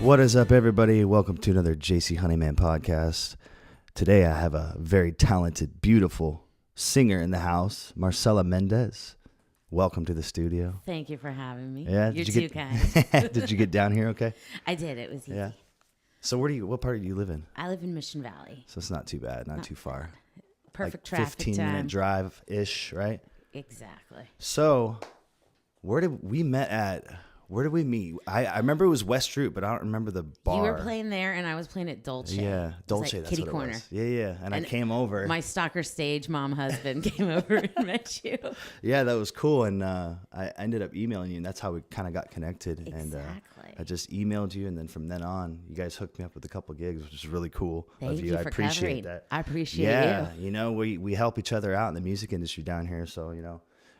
What is up, everybody? Welcome to another JC Honeyman podcast. Today I have a very talented, beautiful singer in the house, Marcela Mendez. Welcome to the studio. Thank you for having me. Yeah, You're too kind. Did you get down here okay? I did. It was easy. Yeah. So what part do you live in? I live in Mission Valley. So it's not too bad, not too far. Perfect like traffic 15-minute drive-ish, right? Exactly. So where did we meet? I remember it was West Root, but I don't remember the bar. You were playing there, and I was playing at Dolce. Yeah, Dolce. Like that's Kitty what Corner. It was. Yeah. And I came over. My stalker stage mom husband came over and met you. Yeah, that was cool. And I ended up emailing you, and that's how we kind of got connected. Exactly. And I just emailed you, and then from then on, you guys hooked me up with a couple gigs, which is really cool Thank of you. I for appreciate covering. that. I appreciate you. You know, we help each other out in the music industry down here, so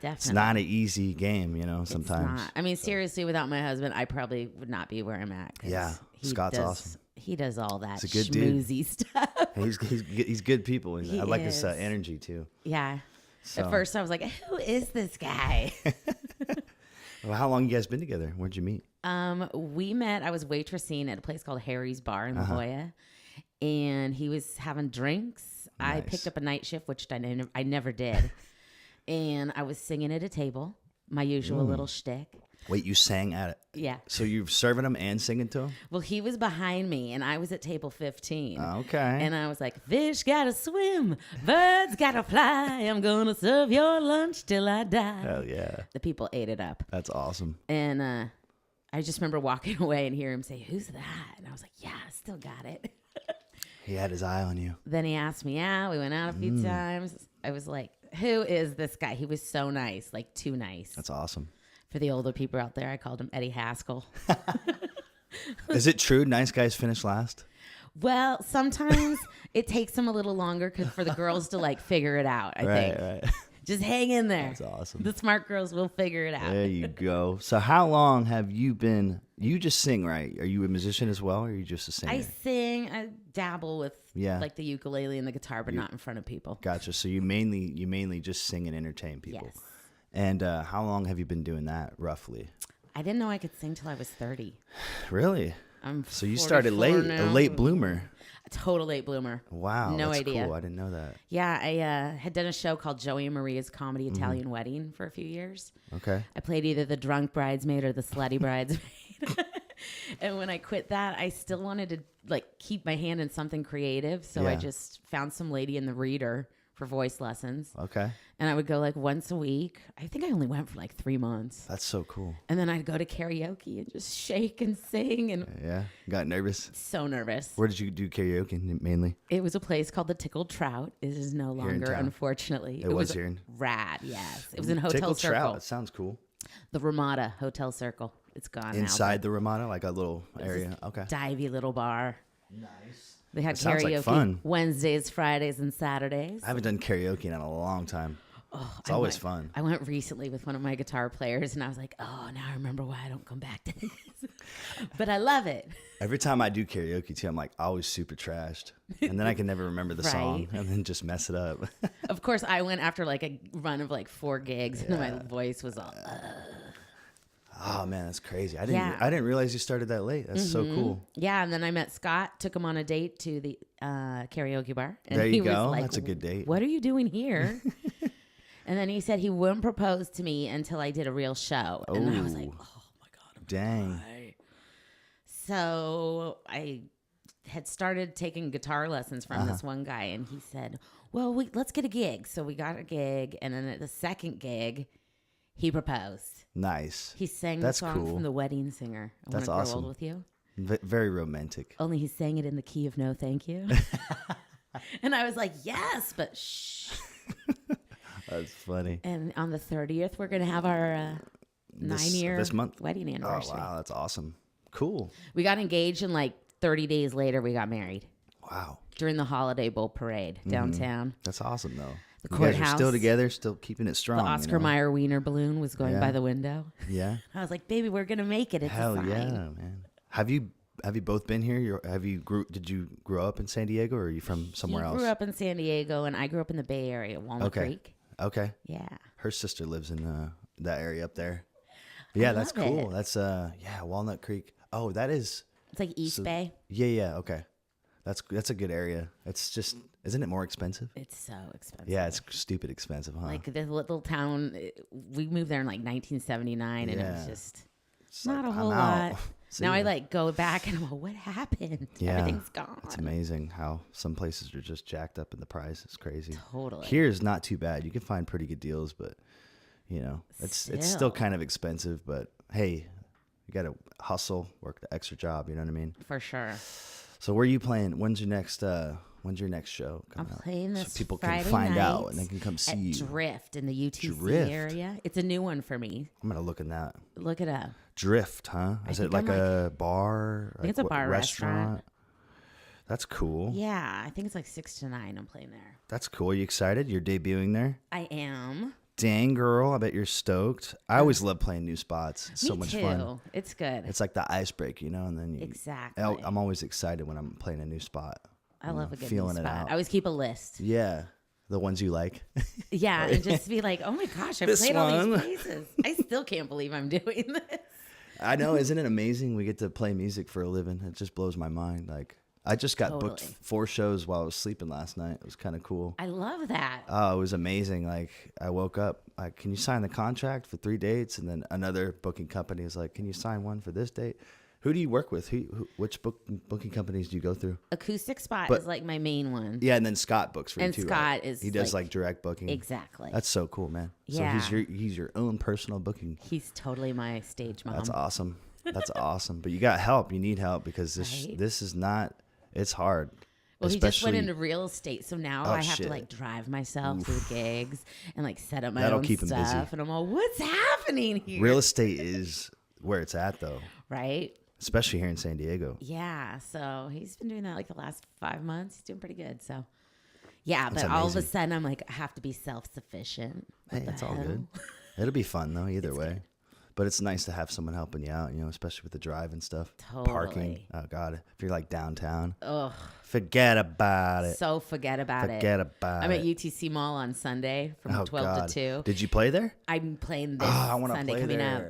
Definitely. It's not an easy game, sometimes. It's not. I mean, seriously, without my husband, I probably would not be where I'm at. Yeah, Scott's awesome. He does all that He's a good schmoozy stuff. He's good people. And I like his is. energy too. Yeah. So. At first, I was like, who is this guy? Well, how long you guys been together? Where'd you meet? We met. I was waitressing at a place called Harry's Bar in La Jolla, and he was having drinks. Nice. I picked up a night shift, which I never did, and I was singing at a table, my usual little shtick. Wait, you sang at it? Yeah. So you're serving him and singing to him? Well, he was behind me, and I was at table 15. Okay. And I was like, fish gotta swim, birds gotta fly. I'm gonna serve your lunch till I die. Hell yeah. The people ate it up. That's awesome. And I just remember walking away and hearing him say, who's that? And I was like, yeah, I still got it. He had his eye on you. Then he asked me out. We went out a few times. I was like, who is this guy? He was so nice, like too nice. That's awesome. For the older people out there, I called him Eddie Haskell. Is it true nice guys finish last? Well, sometimes it takes them a little longer for the girls to figure it out, I think. Right. Just hang in there. That's awesome. The smart girls will figure it out. There you go. So how long have you been, you just sing, right? Are you a musician as well, or are you just a singer? I sing, I dabble with the ukulele and the guitar, but not in front of people. Gotcha. So you mainly just sing and entertain people. Yes. And how long have you been doing that, roughly? I didn't know I could sing till I was 30. Really? I'm So you started late, now. a late bloomer. A total late bloomer. Wow, No that's idea. cool. I didn't know that. Yeah, I had done a show called Joey and Maria's Comedy Italian Wedding for a few years. Okay. I played either the drunk bridesmaid or the slutty bridesmaid. And when I quit that, I still wanted to keep my hand in something creative. So I just found some lady in the Reader for voice lessons. Okay. And I would go once a week. I think I only went for 3 months. That's so cool. And then I'd go to karaoke and just shake and sing. And Yeah. Got nervous? so nervous. Where did you do karaoke mainly? It was a place called the Tickled Trout. It is no longer, town. unfortunately. It was here in... Rad, yes. It was in Hotel Tickled Circle. Trout. That sounds cool. The Ramada Hotel Circle. It's gone Inside now. the Ramada, like a little area. Okay. Divey little bar. Nice. They had That sounds karaoke like fun. Wednesdays, Fridays, and Saturdays. I haven't done karaoke in a long time. Oh, It's always fun. I went recently with one of my guitar players, and I was like, oh, now I remember why I don't come back to this. But I love it. Every time I do karaoke, too, I'm always super trashed. And then I can never remember the song and then just mess it up. Of course, I went after a run of 4 gigs, and my voice was all, Oh, man, that's crazy. I didn't realize you started that late. That's so cool. Yeah, and then I met Scott, took him on a date to the karaoke bar. And There he you was go. like, That's a good date. What are you doing here? And then he said he wouldn't propose to me until I did a real show. And I was like, oh, my God. Dang. So I had started taking guitar lessons from this one guy, and he said, well, let's get a gig. So we got a gig, and then at the second gig, he proposed. Nice. He sang That's the song cool. from The Wedding Singer. I That's Want to Grow awesome. Old With You. Very romantic. Only he sang it in the key of no thank you. And I was like, yes, but shh. That's funny. And on the 30th, we're going to have our 9-year this month? wedding anniversary. Oh, wow. That's awesome. Cool. We got engaged, and 30 days later, we got married. Wow. During the Holiday Bowl parade downtown. That's awesome, though. The You guys are courthouse. still together, still keeping it strong. The Oscar Mayer Wiener balloon was going Yeah. by the window. Yeah. I was like, baby, we're going to make it. It's Hell a sign. yeah, man. Have you both been here? Did you grow up in San Diego, or are you from somewhere else? He grew up in San Diego, and I grew up in the Bay Area, Walnut Creek. Okay. Yeah. Her sister lives in that area up there. Yeah, that's love cool. it. That's Walnut Creek. Oh, that is It's like East Bay. Yeah. Okay. That's a good area. It's just, isn't it more expensive? It's so expensive. Yeah, it's stupid expensive, huh? Like the little town, we moved there in like 1979, and it was just not a whole lot. Now I like go back and I'm like, what happened? Yeah, everything's gone. It's amazing how some places are just jacked up in the price. It's crazy. Totally. Here's not too bad. You can find pretty good deals, but it's still kind of expensive. But hey, you got to hustle, work the extra job. You know what I mean? For sure. So where are you playing? When's your next show? I'm playing this so people Friday can find night out and they can come see you. Drift in the UTC area. It's a new one for me. I'm gonna look in that. Look it up. Drift, huh? Is it like a bar? I think it's a bar restaurant. That's cool. Yeah, I think it's like 6 to 9. I'm playing there. That's cool. Are you excited? You're debuting there? I am. Dang, girl. I bet you're stoked. I always love playing new spots. It's so much fun. Me too. It's good. It's like the icebreaker, and then Exactly. I'm always excited when I'm playing a new spot. I love a good feeling new it spot. out. I always keep a list. Yeah. The ones you like. Yeah, and just be like, oh my gosh, I've played all these places. I still can't believe I'm doing this. I know. Isn't it amazing? We get to play music for a living. It just blows my mind. Like, I just got booked 4 shows while I was sleeping last night. It was kind of cool. I love that. Oh, it was amazing. Like, I woke up, like, can you sign the contract for 3 dates? And then another booking company is like, can you sign one for this date? Who do you work with? Which booking companies do you go through? Acoustic Spot is like my main one. Yeah, and then Scott books for you too. And Scott right? He does like direct booking. Exactly. That's so cool, man. Yeah. So he's your own personal booking. He's totally my stage mom. That's awesome. That's awesome. But you got help. You need help because this is not. It's hard. Well, he just went into real estate, so now I have to like drive myself to the gigs and like set up my own keep him busy. stuff. And I'm all, what's happening here? Real estate is where it's at, though. Right. Especially here in San Diego. Yeah. So he's been doing that like the last 5 months. He's doing pretty good. So yeah, That's but all of a amazing. sudden I'm like, I have to be self-sufficient. Hey, it's all good. It'll be fun though, either way. Good. But it's nice to have someone helping you out, especially with the drive and stuff. Totally. Parking. Oh God, if you're like downtown, ugh, forget about it. So forget about it. Forget about it. I'm at UTC Mall on Sunday from 12 to 2. Did you play there? I'm playing this Sunday coming up.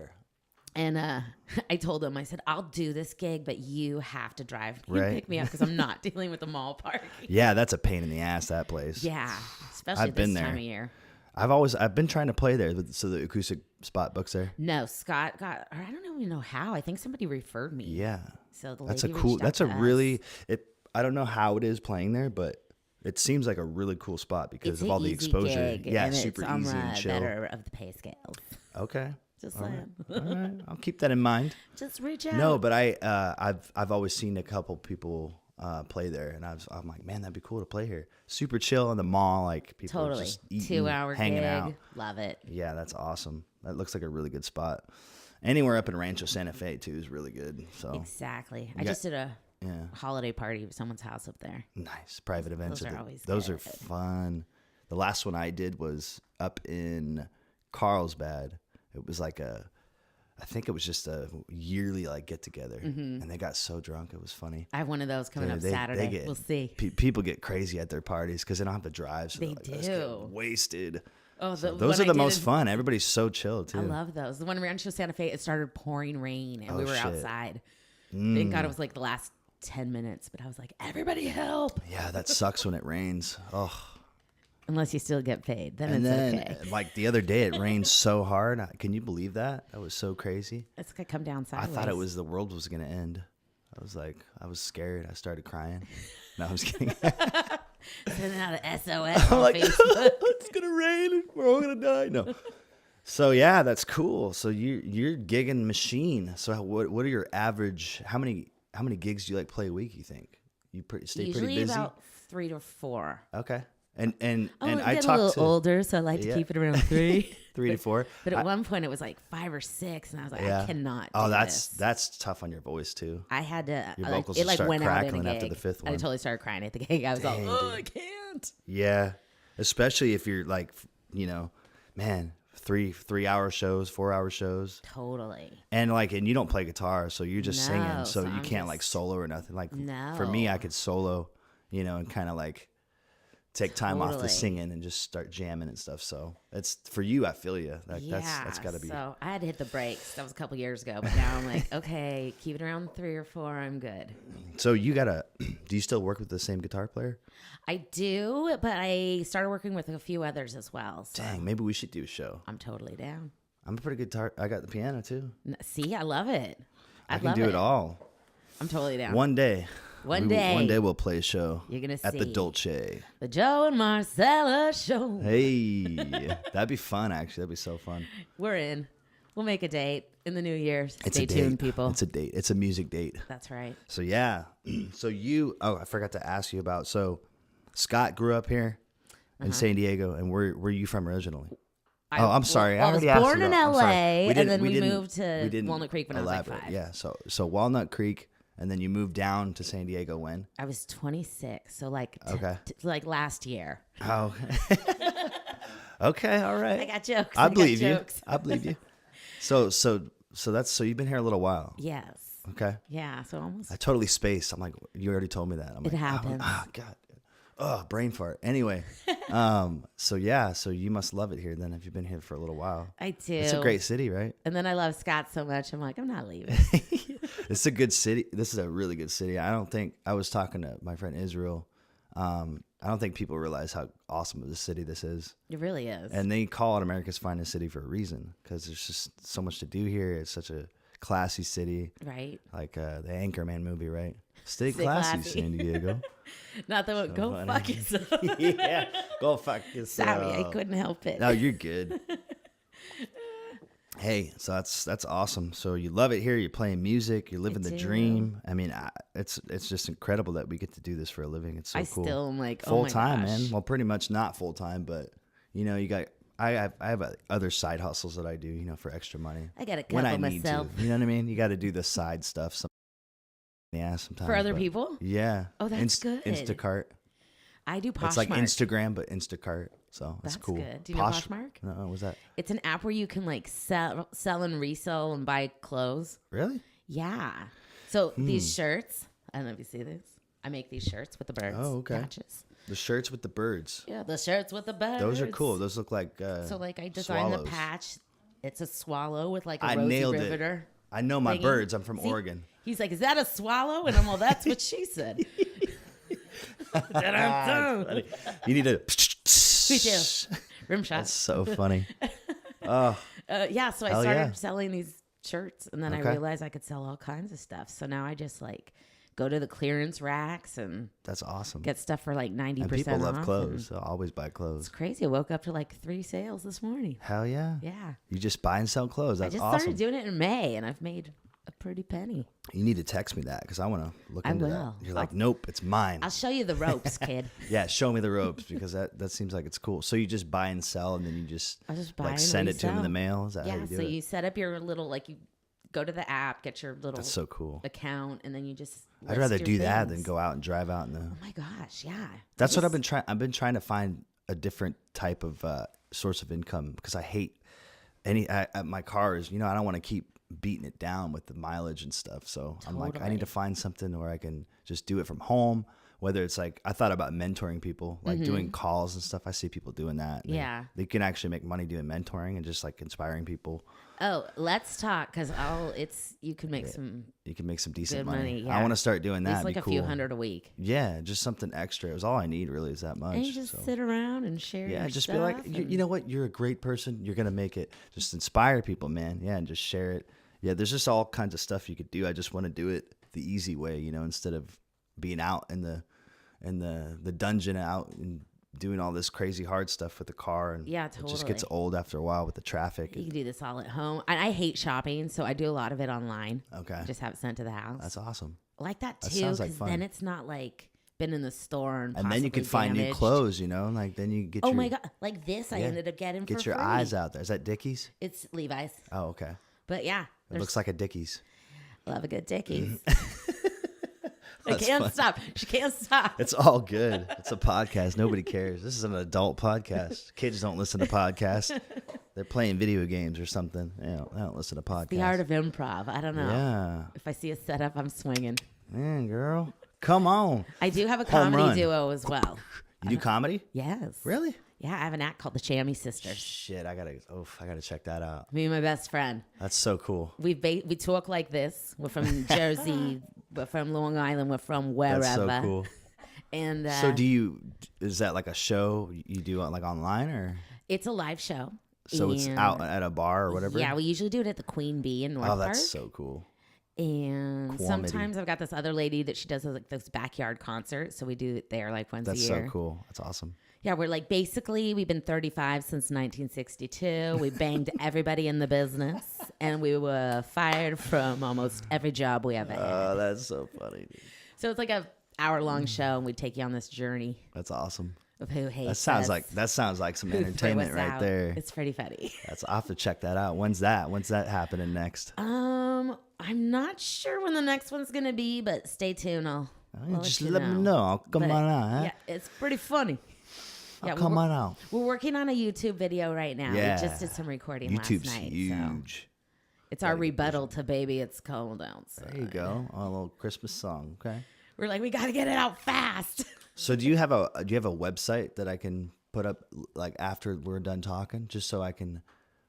And I told him, I said, I'll do this gig, but you have to drive and pick me up because I'm not dealing with the mall parking. Yeah, that's a pain in the ass, that place. Yeah, especially this time of year. I've been trying to play there, so the Acoustic Spot books there. No, Scott got, or I don't even know how. I think somebody referred me. Yeah. So the that's lady a cool. reached out That's a to really. us. I don't know how it is playing there, but it seems like a really cool spot because It's of an all the easy exposure. gig, Yeah, and super it's on easy the and chill. better of the pay scales. Okay. Just all saying. Right. All right. I'll keep that in mind. Just reach out. No, but I've always seen a couple people play there, and I'm like, man, that'd be cool to play here. Super chill on the mall, like people Totally. just eating, 2-hour hanging gig. out. Love it. Yeah, that's awesome. That looks like a really good spot. Anywhere up in Rancho Santa Fe too is really good. So exactly. I just did a holiday party at someone's house up there. Nice private events. Those are fun. The last one I did was up in Carlsbad. It was like I think it was just a yearly like get together, and they got so drunk it was funny. I have one of those coming up Saturday. We'll see. People get crazy at their parties because they don't have to drive. So they like, do. Let's get wasted. Oh, so those are the most fun. Everybody's so chill too. I love those. The one in Rancho Santa Fe, it started pouring rain, and we were outside. Thank God it was like the last 10 minutes, but I was like, everybody help. Yeah, that sucks when it rains. Oh. Unless you still get paid, then and it's then, okay. Like the other day, it rained so hard. Can you believe that? That was so crazy. It's gonna come down sideways. I thought the world was gonna end. I was scared. I started crying. No, I was kidding. Sending out an SOS I'm on like, Facebook. it's gonna rain and we're all gonna die. No. So yeah, that's cool. So you're gigging machine. So what are your average? How many gigs do you like play a week? You think you stay Usually pretty busy? about 3 to 4. Okay. And I I get talked a little to older, so I like to keep it around 3. 3 to 4. But at one point it was like 5 or 6, and I was like, I cannot. Oh, do that's tough on your voice too. I had to. Your vocals it like start went out in a crackling gig. after the 5th one. I totally started crying at the gig. I was Dang, like, dude. I can't. Yeah, especially if you're like, man, 3-hour shows, 4-hour shows. Totally. And you don't play guitar, so you're just singing, so you I'm can't like solo or nothing. Like No. for me, I could solo, and kind of like take time off the Totally. singing and just start jamming and stuff. So it's for you. I feel you. Like that's got to be. So I had to hit the brakes. That was a couple years ago, but now I'm like, okay, keep it around 3 or 4. I'm good. So you gotta. Do you still work with the same guitar player? I do, but I started working with a few others as well. So Dang, maybe we should do a show. I'm totally down. I'm a pretty good guitar. I got the piano too. See, I love it. I can do it all. I'm totally down. One day. One day we'll play a show. You're gonna at the see. Dolce. The Joe and Marcela show. Hey, that'd be fun. Actually, that'd be so fun. We're in. We'll make a date in the new year. It's Stay a date. tuned, people. It's a date. It's a music date. That's right. So yeah. So you. Oh, I forgot to ask you about. So Scott grew up here in San Diego, and where are you from originally? I'm sorry. I already asked you. I was born in I'm sorry. L.A. and then we didn't- moved to Walnut Creek when I was like 5. Yeah. So Walnut Creek, and then you moved down to San Diego when? I was 26, so like Okay. like last year. Oh. Okay. All right. I got jokes. I got believe you. jokes. I believe you. So you've been here a little while. Yes. Okay. Yeah. So almost. I totally spaced. I'm like, you already told me that. I'm It like, happens. Oh, God. Oh, brain fart. Anyway. So you must love it here then if you've been here for a little while. I do. It's a great city, right? And then I love Scott so much. I'm like, I'm not leaving. It's a good city. This is a really good city. I was talking to my friend Israel. I don't think people realize how awesome of a city this is. It really is. And they call it America's finest city for a reason because there's just so much to do here. It's such a classy city. Right. Like the Anchorman movie, right? Stay Stay classy, classy. San Diego. Not the one. Go funny. fuck yourself. Yeah, go fuck yourself. Sorry, I couldn't help it. No, you're good. Hey, so that's awesome. So you love it here. You're playing music. You're living the do. dream. I mean, it's just incredible that we get to do this for a living. It's so I cool. still am like, Full oh my time, gosh. man. Well, pretty much not full time, but you got. I have other side hustles that I do, for extra money. I got a when I couple need myself. to. You know what I mean? You got to do the side stuff. Sometimes For other but- people? Yeah. Oh, that's good. Instacart. I do Poshmark. It's like Instagram, but Instacart. So that's cool. Good. Do you know Poshmark? No, what was that? It's an app where you can like sell and resell and buy clothes. Really? Yeah. So these shirts, I don't know if you see this. I make these shirts with the birds. Oh, okay. Patches. The shirts with the birds. Yeah, the shirts with the birds. Those are cool. Those look like So like I designed swallows. the patch. It's a swallow with like a I rosy nailed riveter. it. I know my thingy. birds. I'm from See? Oregon. He's like, is that a swallow? And I'm all, that's what she said. Funny. You need to. Me too. Rim shot. That's so funny. Oh, Yeah, so I Hell started yeah. selling these shirts, and then I Okay. realized I could sell all kinds of stuff. So now I just like go to the clearance racks and that's awesome. get stuff for like 90% And people love off, clothes, and so I always buy It's clothes. crazy. I woke up to like 3 sales this morning. Hell yeah. Yeah. You just buy and sell clothes. I That's just awesome. started doing it in May, and I've made a pretty penny. You need to text me that because I want to look I into will. that. You're like, nope, it's mine. I'll show you the ropes, kid. Yeah, show me the ropes because that seems like it's cool. So you just buy and sell, and then you just I'll just buy like and send it to them in the resell. mail. Is that how Yeah, you do so it? you set up your little, like you go to the app, get your little That's so cool. account, and then you just I'd rather list do your that than things. go out and drive out in the. Oh my gosh, yeah. That's what I've been trying. I've been trying to find a different type of source of income because I hate my cars. I don't want to keep beating it down with the mileage and stuff. So I'm like, I Totally. need to find something where I can just do it from home. Whether it's like I thought about mentoring people, like doing calls and stuff. I see people doing that. and Yeah. they can actually make money doing mentoring and just like inspiring people. Oh, let's talk because you can make some You can make some decent good money. money. Yeah. I want to start doing that. It's like It'd a be few cool. hundred a week, Yeah, just something extra. It was all I need really is that much. and you just so. sit around and share. Yeah, your just stuff be like, you and- know what? You're a great person. You're gonna make it. Just inspire people, man. Yeah, and just share it. Yeah, there's just all kinds of stuff you could do. I just want to do it the easy way, instead of being out in the dungeon out and doing all this crazy hard stuff with the car. And Yeah, It just gets totally. old after a while with the traffic. You can do this all at home. And I hate shopping, so I do a lot of it online. Okay, Just have it sent to the house. that's awesome. I like that That too, sounds like because fun. then it's not like been in the store and And then you possibly can find new damaged. clothes. Like then you get Oh your my god, like this I Yeah. ended up getting get for your free. eyes out there. Is that Dickies? It's Levi's, Oh, okay. but yeah, It looks like a Dickies. love a good Dickies. I can't stop. She can't stop. It's all good. It's a podcast. Nobody cares. This is an adult podcast. Kids don't listen to podcasts. They're playing video games or something. They don't listen to podcasts. The art of improv. I don't know. Yeah. If I see a setup, I'm swinging. Man, girl. Come on. I do have a Home comedy run. duo as well. You do comedy? Yes. Really? Yeah, I have an act called the Chamois Sisters. Shit, I gotta check that out. Me and my best friend. That's so cool. We talk like this. We're from Jersey. We're from Long Island. We're from wherever. That's so cool. And so is that like a show you do like online or? It's a live show. So it's out at a bar or whatever? Yeah, we usually do it at the Queen Bee in North Park. Oh, that's so cool. And sometimes I've got this other lady that she does like those backyard concerts. So we do it there like once a year. That's so cool. That's awesome. Yeah, we're like basically we've been 35 since 1962. We banged everybody in the business, and we were fired from almost every job we ever had. Oh, that's so funny, dude. So it's like a hour-long show, and we take you on this journey. That's awesome. Of who hates that sounds like some entertainment right there. It's pretty funny. I'll have to check that out. When's that happening next? I'm not sure when the next one's gonna be, but stay tuned. I'll just let me know. I'll come on out. Huh? Yeah, it's pretty funny. Yeah, come on out. We're working on a YouTube video right now. Yeah. We just did some recording YouTube's last night. huge. So it's our rebuttal to "Baby, It's Cold Outside." There you go. A little Christmas song. Okay. We're like, we got to get it out fast. So do you have a website that I can put up like after we're done talking, just so I can?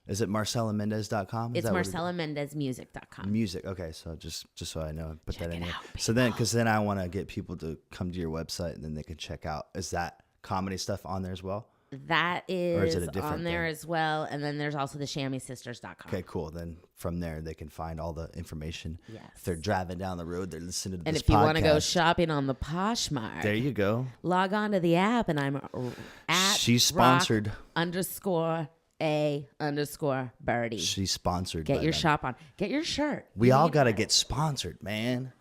Is it marcelamendez.com? It's marcelamendezmusic.com. Music. Okay, so just so I know, put check that in it here. out, So then, because then I want to get people to come to your website and then they can check out. Is that comedy stuff on there as well? That is it a different on there thing? as well. And then there's also the chamoissisters.com. Okay, cool. Then from there, they can find all the information. Yes. If they're driving down the road, they're listening to And this if you want to go podcast. shopping on the Poshmark, There you go. log on to the app, and I'm at She's sponsored. _A_Birdie. She's sponsored. Get by your them. shop on. Get your shirt. We You all need got to it. get sponsored, man.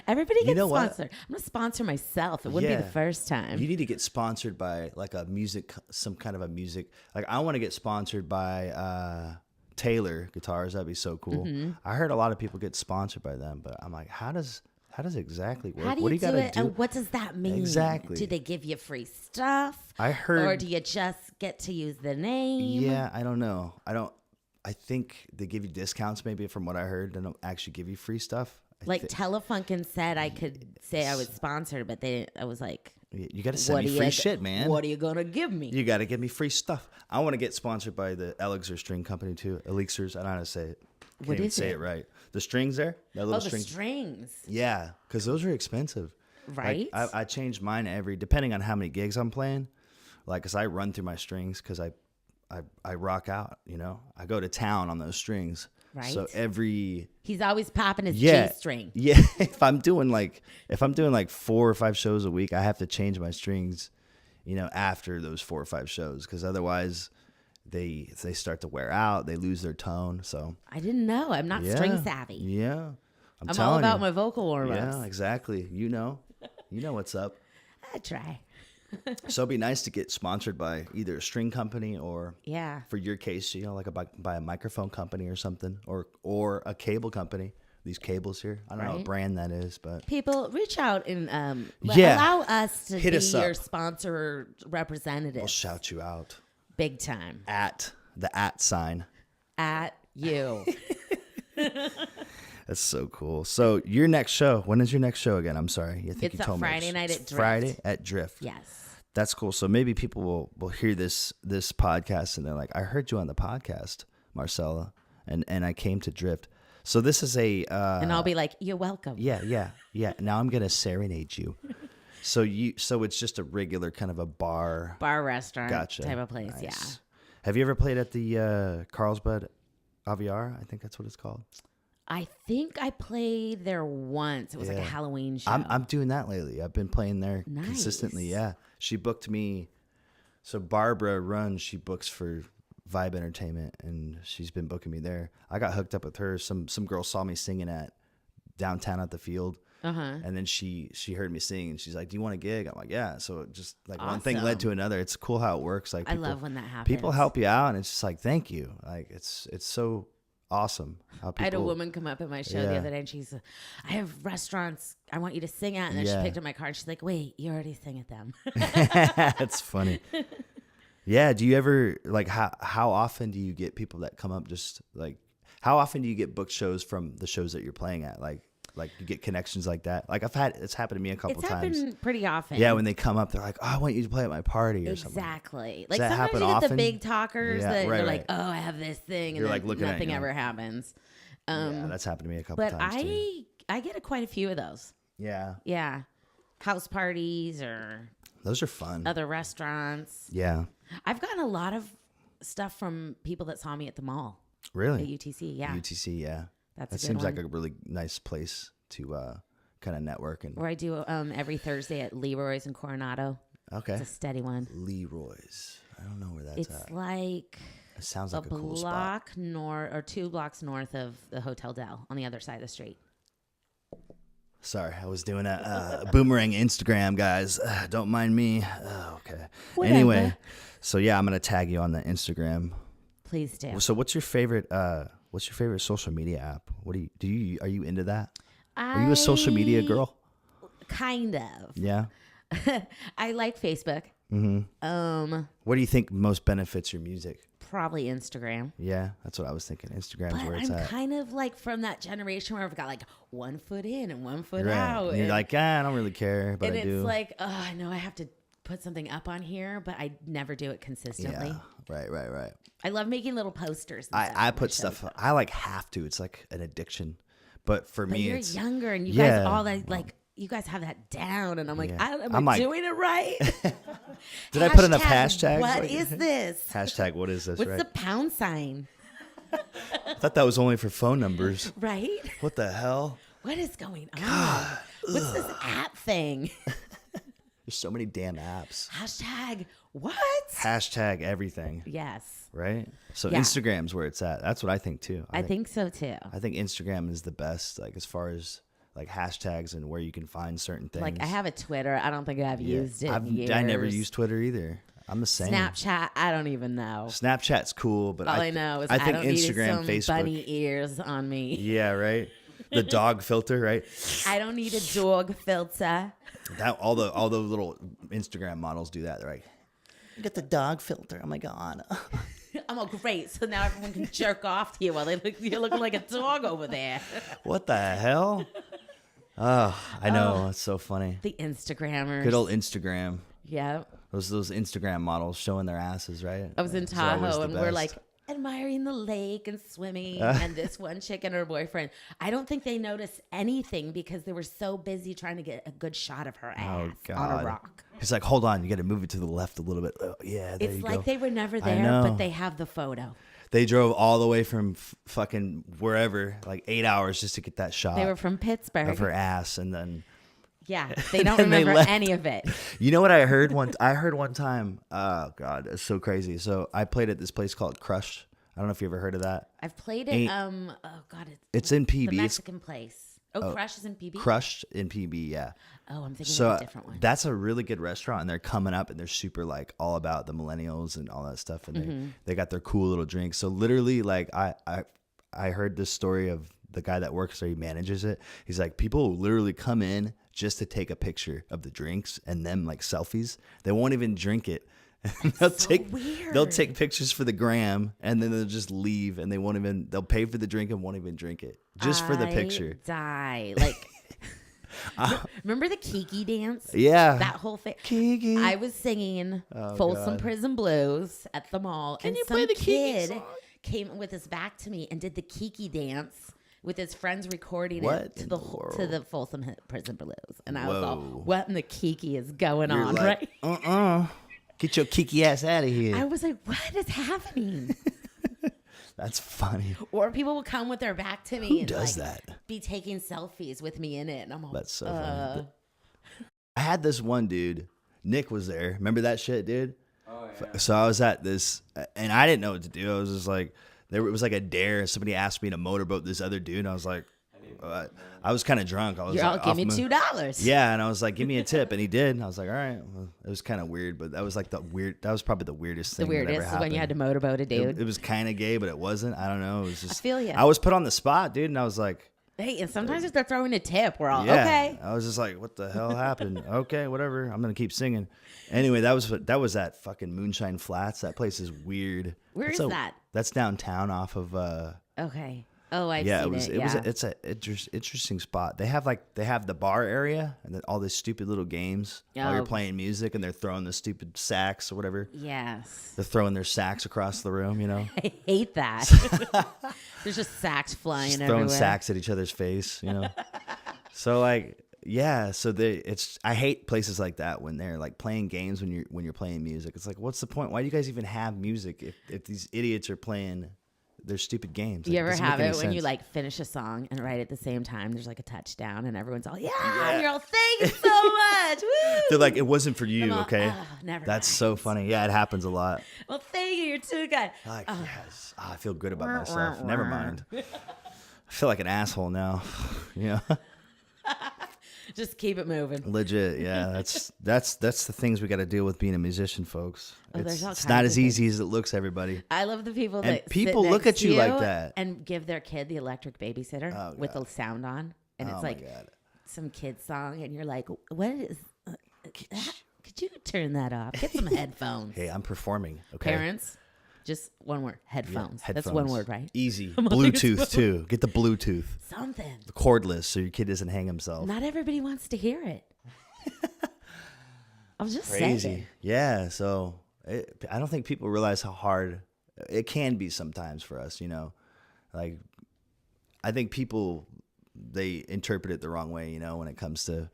Everybody gets know what? sponsored. I'm going to sponsor myself. It wouldn't be the first time. You need to get sponsored by like a music, some kind of a music. Like I want to get sponsored by Taylor Guitars. That'd be so cool. Mm-hmm. I heard a lot of people get sponsored by them, but I'm like, how does it exactly work? How do What you do you do got it, to do? and what does that mean? Exactly. Do they give you free stuff? I heard. Or do you just get to use the name? Yeah, I don't know. I think they give you discounts maybe from what I heard. They don't actually give you free stuff. Like Telefunken said I could say I was sponsored, but I was like, you got to send me free shit, man. What are you going to give me? You got to give me free stuff. I want to get sponsored by the Elixir String Company too. Elixirs. I don't know how to say it. Can't What even is say it? it right. The strings there. That little The string. strings. Yeah, because those are expensive. Right? Like, I change mine depending on how many gigs I'm playing. Like, because I run through my strings because I rock out, you know. I go to town on those strings. Right. So He's always popping his G string. Yeah. If I'm doing like 4 or 5 shows a week, I have to change my strings, you know, after those 4 or 5 shows because otherwise they start to wear out. They lose their tone. So I didn't know. I'm not string savvy. Yeah. I'm all telling about you. my vocal warm-ups. Yeah, exactly. You know what's up. I try. So it'd be nice to get sponsored by either a string company or, Yeah. for your case, you know, like by a microphone company or something, or a cable company. These cables here, I don't know what Right. brand that is, but People, reach out and Yeah. allow us to Hit be us up. your sponsor representative. we'll shout you out Big time. at the @sign. At you. That's so cool. So your next show, when is your next show again? I'm sorry, I think It's you a told me Friday night at It's Drift. Friday at Drift. Yes. That's cool. So maybe people will hear this podcast and they're like, I heard you on the podcast, Marcela, and I came to Drift. So this is a And I'll be like, you're welcome. yeah. Now I'm gonna serenade you. So it's just a regular kind of a bar Restaurant type of place. Nice. Yeah. Have you ever played at the Carlsbad Aviar? I think that's what it's called. I think I played there once. It was like a Yeah. Halloween show. I'm doing that lately. I've been playing there consistently. Nice. Yeah, she booked me. So Barbara runs. She books for Vibe Entertainment, and she's been booking me there. I got hooked up with her. Some girl saw me singing at downtown at the field, and then she heard me sing, and she's like, "Do you want a gig?" I'm like, "Yeah." So it just like one thing led to another. It's cool how it works. Like I love when that happens. people help you out, and it's just like, thank you. Like it's so awesome how people. I had a woman come up at my show the Yeah. other day, and she's I have restaurants I want you to sing at. And then Yeah. she picked up my card. She's like, wait, you already sing at them. That's funny. Yeah. Do you ever like how often do you get people that come up just like how often do you get booked shows from the shows that you're playing at? Like like you get connections like that. Like it's happened to me a couple It's times. happened pretty often. Yeah, when they come up, they're like, "Oh, I want you to play at my party," or something. Exactly. Does Like that sometimes happen you get often? the big talkers that right, they're right. like, "Oh, I have this thing," and You're then like looking at, nothing you know. ever happens. Yeah, that's happened to me a couple But times too. I get quite a few of those. Yeah, Yeah, house parties or those are fun. other restaurants. Yeah, I've gotten a lot of stuff from people that saw me at the mall at really. UTC. Yeah, UTC, yeah. that's That a good seems one. like a really nice place to kind of network and. Where I do every Thursday at Leroy's in Coronado. Okay. It's a steady one. Leroy's. I don't know where that's It's at. like It sounds a like a cool spot. block north or 2 blocks north of the Hotel Del on the other side of the street. Sorry, I was doing a boomerang Instagram, guys. Don't mind me. Okay. Whatever. Anyway, so yeah, I'm gonna tag you on the Instagram. Please do. So, what's your favorite social media app? What do you are you into that? Are you a social media girl? Kind of. Yeah. I like Facebook. What do you think most benefits your music? Probably Instagram. Yeah, that's what I was thinking. Instagram's But where it's I'm at. kind of like from that generation where I've got like 1 foot in and 1 foot Right. out. And you're and, like, I don't really care, but and I it's do. like, oh, I know I have to put something up on here, but I never do it consistently. Yeah. Right. I love making little posters. And stuff I on my put shows. stuff. I like have to. It's like an addiction. But for But me, you're it's younger and you Yeah. guys all that like. You guys have that down, and I'm like, Yeah. am I'm I like- doing it right? Did I put enough hashtags? What Like- is this? hashtag. What is this? What's right? the pound sign? I thought that was only for phone numbers. Right? What the hell? What is going on? What's this app thing? There's so many damn apps. Hashtag what? Hashtag everything. Yes. Right. So Yeah. Instagram's where it's at. That's what I think too. I think so too. I think Instagram is the best. Like as far as like hashtags and where you can find certain things. Like I have a Twitter. I don't think I've used it in years. I never used Twitter either. I'm the same. Snapchat. I don't even know. Snapchat's cool, but All I know is I think don't need Instagram, some Facebook. bunny ears on me. Yeah, right. The dog filter, right? I don't need a dog filter. That all the little Instagram models do that. They're like, you got the dog filter. Oh my god. I'm all great. So now everyone can jerk off to you while you're looking like a dog over there. What the hell? Oh, I know. It's so funny. The Instagrammers. Good old Instagram. Yeah. Those Instagram models showing their asses, right? I was in It's always Tahoe the and we're best. like admiring the lake and swimming. And this one chick and her boyfriend, I don't think they noticed anything because they were so busy trying to get a good shot of her ass on a rock. He's like, hold on, you got to move it to the left a little bit. Oh, yeah, there It's you like go. they were never I there, know. but they have the photo. They drove all the way from fucking wherever, like 8 hours just to get that shot They were from Pittsburgh. of her ass, and then Yeah, they don't And they remember left. any of it. you know what I heard one? I heard one time. Oh god, it's so crazy. So I played at this place called Crush. I don't know if you ever heard of that. I've played it. Ain't- Oh God, It's in PB. the It's Mexican place. Oh, Crush is in PB. Crushed in PB. Yeah. Oh, I'm thinking So of a different one. that's a really good restaurant, and they're coming up, and they're super like all about the millennials and all that stuff, and Mm-hmm. they got their cool little drinks. So literally, like I heard this story of the guy that works there. He manages it. He's like, people will literally come in just to take a picture of the drinks and them like selfies. They won't even drink it. they'll weird. take pictures for the gram, and then they'll just leave, and they'll pay for the drink and won't even drink it just for the picture. Die. Like, remember the Kiki dance? Yeah. That whole thing. Kiki. I was singing Folsom God. Prison Blues at the mall, and you some play the Kiki kid song? came with his back to me and did the Kiki dance with his friends recording What it to in the the world? to the Folsom Prison Blues, and I was all, Whoa. "What in the Kiki is going You're on?" like, right? Get your Kiki ass out of here. I was like, "What is happening?" That's funny. Or people will come with their back to me Who and does like, that? be taking selfies with me in it, and I'm all, That's so funny. I had this one dude. Nick was there. Remember that shit, dude? Oh, yeah. So I was at this, and I didn't know what to do. I was just like, it was like a dare. Somebody asked me to motorboat this other dude, and I was like, I was kind of drunk. I was "You're all like, give off me my- $2." Yeah, and I was like, give me a tip, and he did. And I was like, all right. Well, it was kind of weird, but that was like that was probably the weirdest The thing. that ever weirdest is when you had to happened. motorboat a dude. It was kind of gay, but it wasn't. I don't know. It was just. I feel ya. I was put on the spot, dude, and I was like, Hey, and sometimes if they're throwing a tip, we're all yeah. okay. I was just like, what the hell happened? Okay, whatever. I'm gonna keep singing. Anyway, that was at fucking Moonshine Flats. That place is weird. Where is that? That's downtown off of Okay. Oh, I've Yeah, seen it. it's a interesting spot. They have the bar area and then all these stupid little games while you're playing music, and they're throwing the stupid sacks or whatever. Yes. They're throwing their sacks across the room, you know. I hate that. There's just sacks flying Just everywhere. throwing sacks at each other's face, you know. So like, yeah, so I hate places like that when they're like playing games when you're playing music. It's like, what's the point? Why do you guys even have music if these idiots are playing their stupid games? Like, You ever have it when sense. you like finish a song and right at the same time there's like a touchdown and everyone's all, and you're all, thanks so much. Woo! They're like, it wasn't for you, all, okay? Never That's mind. so funny. Yeah, it happens a lot. Well, thank you. You're too good. Like, yes. I feel good about myself. Never mind. I feel like an asshole now. You know? Just keep it moving. Legit, yeah. That's the things we got to deal with being a musician, folks. There's all It's kinds not of as easy as it looks, everybody. I love the people And that people sit look next at you to like that. and give their kid the electric babysitter with the sound on, and it's my like God. some kid song, and you're like, "What is? Could you turn that off? Get some headphones." Hey, I'm performing, okay? Parents, just one word: headphones. Yeah, That's one word, right? Easy. like, Bluetooth, too. Get the Bluetooth. Something. The cordless so your kid doesn't hang himself. Not everybody wants to hear it. I'm just Crazy. saying. Yeah, so I don't think people realize how hard it can be sometimes for us, you know. Like, I think people, they interpret it the wrong way, you know, when it comes to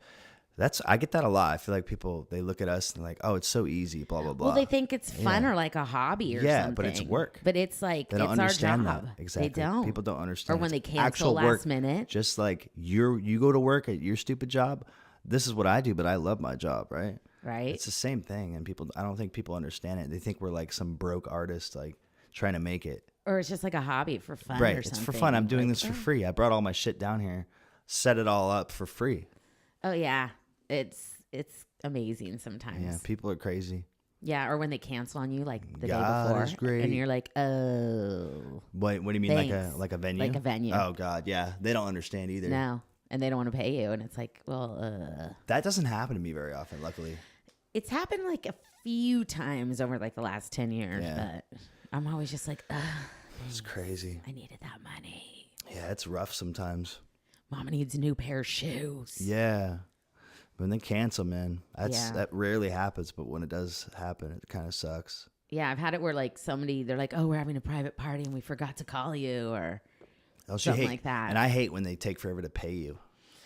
I get that a lot. I feel like people, they look at us and like, oh, it's so easy, blah, blah, blah. Well, they think it's fun or like a hobby or something. Yeah, but it's work. But it's like, They don't it's our understand job. that. Exactly. They don't. People don't understand. Or when they It's cancel actual last work. minute. Just like you go to work at your stupid job. This is what I do, but I love my job, right? Right. It's the same thing, and I don't think people understand it. They think we're like some broke artist, like trying to make it. Or it's just like a hobby for fun Right. or It's something. for fun. I'm doing Like, this for free. I brought all my shit down here, set it all up for free. Oh, yeah. It's amazing sometimes. Yeah, people are crazy. Yeah, or when they cancel on you like the God day before. is great. And you're like, oh. What do you mean, Thanks. like a venue? Like a venue. Oh God, yeah. They don't understand either. No. And they don't want to pay you. And it's like, well, That doesn't happen to me very often, luckily. It's happened like a few times over like the last 10 years. Yeah. But I'm always just like, It's crazy. I needed that money. Yeah, it's rough sometimes. Mama needs a new pair of shoes. Yeah. When they cancel, man, Yeah. that rarely happens, but when it does happen, it kind of sucks. Yeah, I've had it where like they're like, oh, we're having a private party and we forgot to call you or Oh, something like that. And I hate when they take forever to pay you.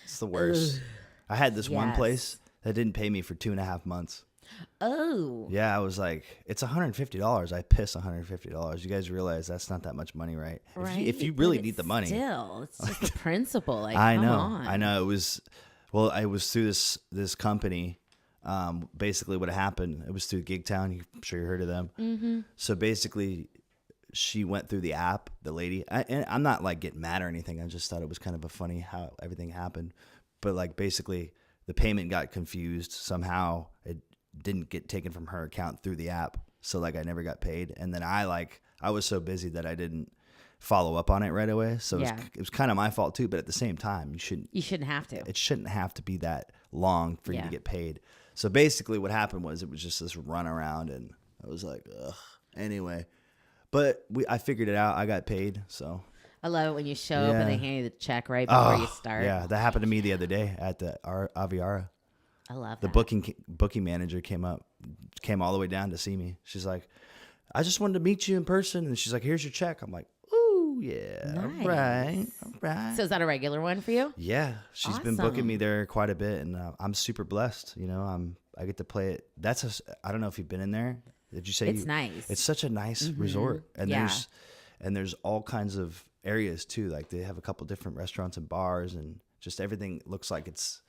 It's the worst. I had this one Yes. place that didn't pay me for 2.5 months. Oh. Yeah, I was like, it's $150. I piss $150. You guys realize that's not that much money, right? Right. If you really But need the it's money. Still, it's just the principle. Like, I come know. on. I know. It was through this company. Basically what happened, it was through Gig Town. I'm sure you heard of them. Mm-hmm. So basically she went through the app, the lady, and I'm not like getting mad or anything. I just thought it was kind of a funny how everything happened. But like basically the payment got confused. Somehow it didn't get taken from her account through the app. So like I never got paid. And then I was so busy that I didn't follow up on it right away. So Yeah. it was kind of my fault too. But at the same time, you shouldn't have to. it shouldn't have to be that long for you Yeah. to get paid. So basically what happened was it was just this run around and I was like, ugh. Anyway, but I figured it out. I got paid. So I love it when you show up and they Yeah. hand you the check right before you start. yeah, that happened to me the other day at the Aviara. I love The that. booking manager came all the way down to see me. She's like, I just wanted to meet you in person. And she's like, here's your check. I'm like, ooh, yeah. Nice. All right. So is that a regular one for you? Yeah, she's been booking Awesome. me there quite a bit, and I'm super blessed. You know, I get to play it. I don't know if you've been in there. Did you say It's nice. It's such a nice resort, and Yeah. there's all kinds of areas too. Like they have a couple different restaurants and bars, and just everything looks like it's,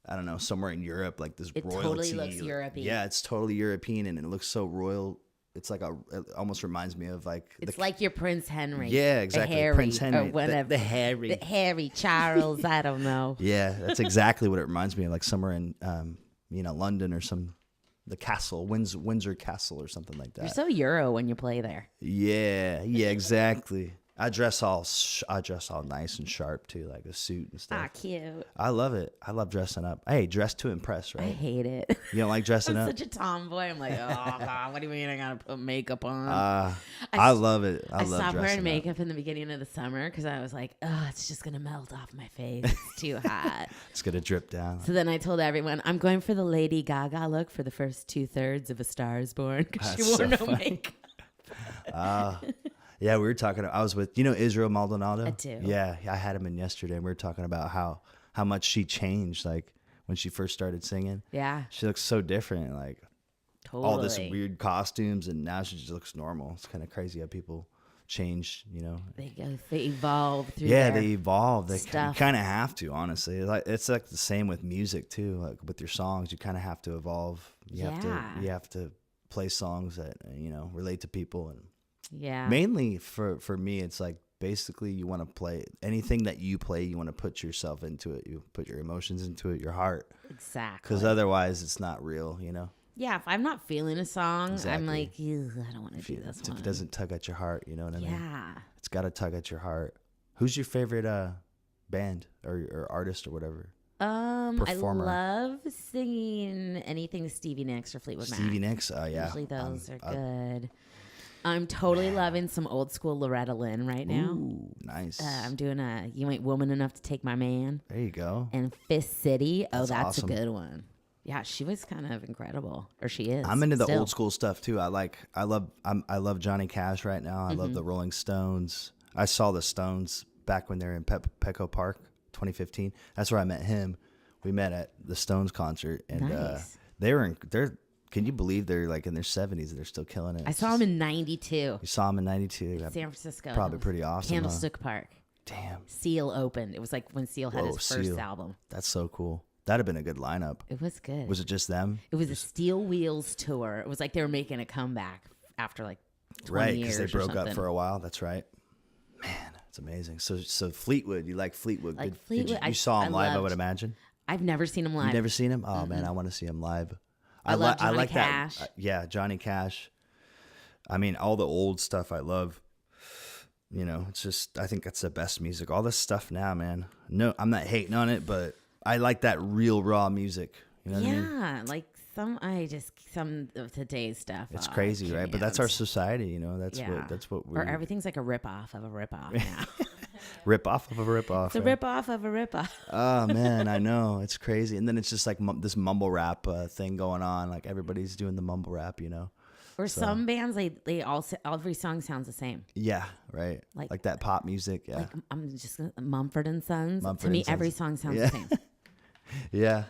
I don't know, somewhere in Europe. Like this It royalty. totally looks European. Yeah, it's totally European, and it looks so royal. It's like it almost reminds me of like It's like your Prince Henry. yeah, exactly. Or Harry, Prince Henry, or whatever. the Harry. The Harry, Charles, I don't know. Yeah, that's exactly what it reminds me of, like somewhere in, London or the castle, Windsor Castle or something like You're that. so Euro when you play there. Yeah, exactly. I dress all nice and sharp too, like a suit and stuff. Ah, cute. I love it. I love dressing up. Hey, dress to impress, I right? hate it. You don't like dressing I'm up? such a tomboy. I'm like, oh God, what do you mean I gotta put makeup on? I love it. I love stopped wearing dressing makeup in the beginning of the summer because I was like, oh, it's just gonna melt off my face. It's too hot. It's gonna drip down. So then I told everyone I'm going for the Lady Gaga look for the first 2/3 of A Star Is Born because she wore so no funny. makeup. Yeah, we were talking. I was with Israel Maldonado. I do. Yeah, I had him in yesterday, and we were talking about how much she changed, like when she first started singing. Yeah, She looks so different, like totally. all this weird costumes, and now she just looks normal. It's kind of crazy how people change, They evolve through. Yeah, their they evolve. They stuff. kind of have to, honestly. It's like the same with music too. Like with your songs, you kind of have to evolve. You have to play songs that relate to people, and Yeah. mainly for me, it's like basically you want to play anything that you play. You want to put yourself into it. You put your emotions into it, your heart. Exactly. Because otherwise, it's not real. Yeah, if I'm not feeling a song, I'm Exactly. like, "Ew, I don't want to do this If one. it doesn't tug at your heart, you know what I mean? Yeah. It's got to tug at your heart. Who's your favorite band or artist or whatever? Performer. I love singing anything Stevie Nicks or Fleetwood Mac. Stevie Nicks. Oh yeah. Usually those are good. I'm totally loving some old school Loretta Lynn right now. Ooh, nice. I'm doing a You Ain't Woman Enough to Take My Man There you go. and Fist City. That's That's awesome. a good one. Yeah, she was kind of incredible, or she is. I'm into the still. old school stuff too. I love Johnny Cash right now. I love the Rolling Stones. I saw the Stones back when they were in Petco Park, 2015. That's where I met him. We met at the Stones concert, and Nice. they're. Can you believe they're like in their 70s and they're still killing it? I saw him in '92, You saw him in '92. San Francisco. Probably pretty awesome. Huh? Candlestick Park. Damn, Seal opened. It was like when Seal had Whoa, his first Seal. album. that's so cool. That'd have been a good lineup. It was good. Was it just them? It was a Steel Wheels tour. It was like they were making a comeback after like 20 Right, years because they broke or something. up for a while. That's right. Man, it's amazing. So Fleetwood, you like Fleetwood? Like Did Fleetwood, you saw him live? I loved- would imagine. I've never seen him live. You never seen him? Oh man, I want to see him live. I love I Johnny like Cash. that. Yeah, Johnny Cash. I mean, all the old stuff I love. It's just I think that's the best music. All this stuff now, man. No, I'm not hating on it, but I like that real raw music. You know what I mean? Yeah, like some of today's stuff. It's crazy, right? But that's our society, That's Yeah. what Or we're everything's like a rip-off of a rip-off now. rip off of a rip off. It's a rip-off of a rip-off. Oh man, I know, it's crazy. And then it's just like this mumble rap thing going on. Like everybody's doing the mumble rap, Or some bands, they all every song sounds the same. Yeah, right. Like- that pop music. Yeah, Like I'm just Mumford and Sons. Mumford to me, and Sons. every song sounds Yeah. the same. yeah.